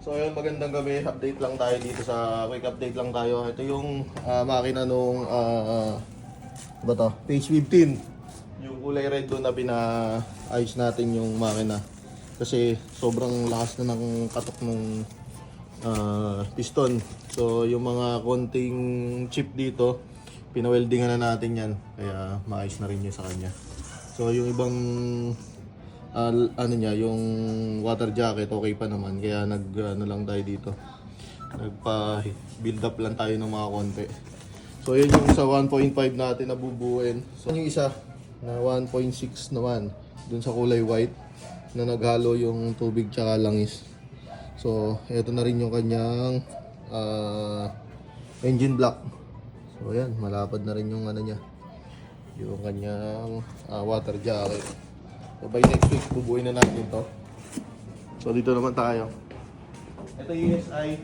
So ayun, magandang gabi. Update lang tayo dito quick update lang tayo. Ito yung makina nung ba to? Page 15. Yung kulay red doon na pinaayos natin yung makina. Kasi sobrang lakas na ng katok ng piston. So yung mga konting chip dito, pinaweldingan na natin yan. Kaya maayos na rin yun sa kanya. So yung ibang ano niya, yung water jacket okay pa naman, kaya ano lang tayo dito, nagpa build up lang tayo ng mga konti. So yun yung sa 1.5 natin na bubuuin. So yung isa na 1.6 naman dun sa kulay white na naghalo yung tubig tsaka langis. So eto na rin yung kanyang engine block. So yan, malapad na rin yung ano niya, yung kanyang water jacket. So by next week, bubuin na natin to. So dito naman tayo. Ito yung ESI.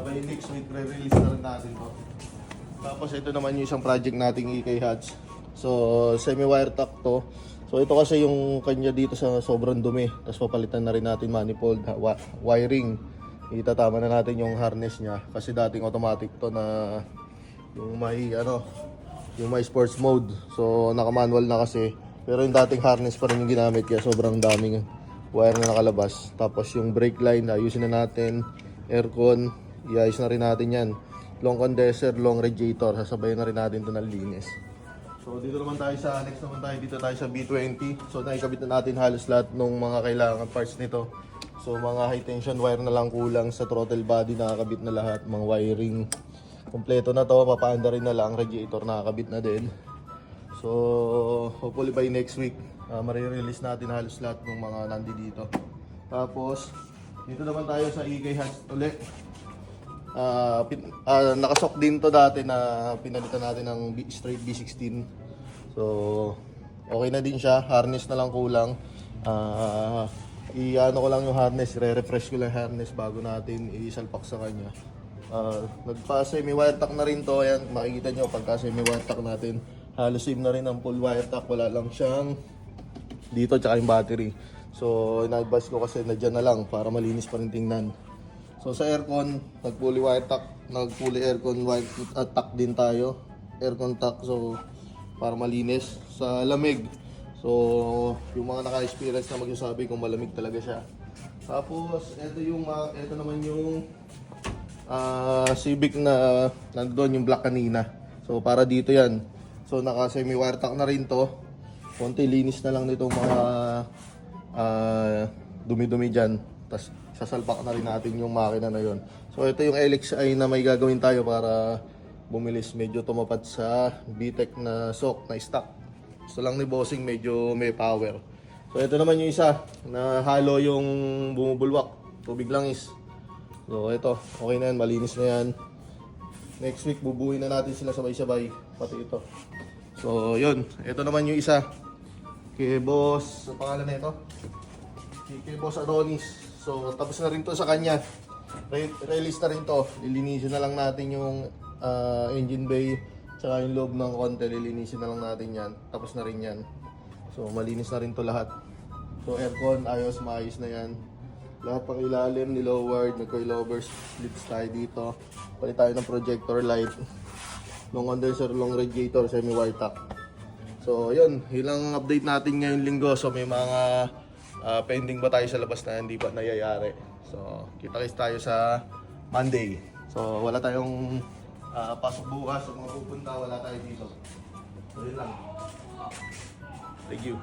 By next week, re-release na rin natin to. Tapos ito naman yung isang project nating EK Hatch. So semi-wire tack to. So ito kasi yung kanya dito sa sobrang dumi. Tapos papalitan na rin natin manifold, wiring. Itatama na natin yung harness niya. Kasi dating automatic to na yung may sports mode. So naka-manual na kasi. Pero yung dating harness pa rin yung ginamit, kaya sobrang daming wire na nakalabas. Tapos yung brake line, ayusin na natin. Aircon, iayos na rin natin yan. Long condenser, long radiator, sasabayan na rin natin ito ng linis. So dito naman tayo next naman tayo, dito tayo sa B20. So naikabit na natin halos lahat ng mga kailangan parts nito. So mga high tension wire na lang kulang, sa throttle body nakakabit na lahat. Mga wiring, kompleto na to, papaanda rin na lang. Radiator nakakabit na din. So hopefully by next week, marirelease natin halos lahat ng mga nandi dito. Tapos dito naman tayo sa EK Hatch ulit. Nakasok din to dati na pinalitan natin ng straight B16. So okay na din siya, harness na lang kulang. I-ano ko lang yung harness, re-refresh ko lang yung harness bago natin isalpak sa kanya. Nagpa semi-wire tack na rin to. Ayan, makikita nyo pagka semi-wire tack natin, halos same na rin ang full wire tack. Wala lang siyang dito tsaka yung battery. So ina-advise ko kasi na dyan na lang para malinis pa rin tingnan. So sa aircon, nag-fully wire tack, nag-fully aircon wire tack din tayo. Aircon tack, so para malinis. Sa lamig, so yung mga naka-experience na magsasabi kung malamig talaga siya. Tapos ito naman yung Civic na nandoon yung black kanina. So para dito yan. So naka semi wire tack na rin to. Konti linis na lang nitong mga dumi-dumi dyan. Tapos sasalpak na rin natin yung makina na yon. So ito yung LXI na may gagawin tayo para bumilis. Medyo tumapat sa VTEC na SOC na stock. Gusto lang ni bossing medyo may power. So ito naman yung isa na halo yung bumubulwak, tubig langis. So ito, okay na yan, malinis na yan. Next week bubuin na natin sila sabay-sabay, pati ito. So yun, ito naman yung isa kay boss, sa pangalan na ito, kay boss Adonis. So tapos na rin to sa kanya, release na rin to. Lilinisin na lang natin yung engine bay tsaka yung loob ng konti, lilinisin na lang natin yan. Tapos na rin yan. So malinis na rin to lahat. So aircon, maayos na yan. Lahat pang ilalim, ni-lowered, nag-coilover splits tayo dito. Palit tayo ng projector light. Long condenser, long radiator, semi-wire tack. So yun, ilang update natin ngayong linggo. So may mga pending ba tayo sa labas na hindi pa nangyayari. So kita-kits tayo sa Monday. So wala tayong pasok bukas. Sa mga pupunta, wala tayo dito. So yun lang. Thank you.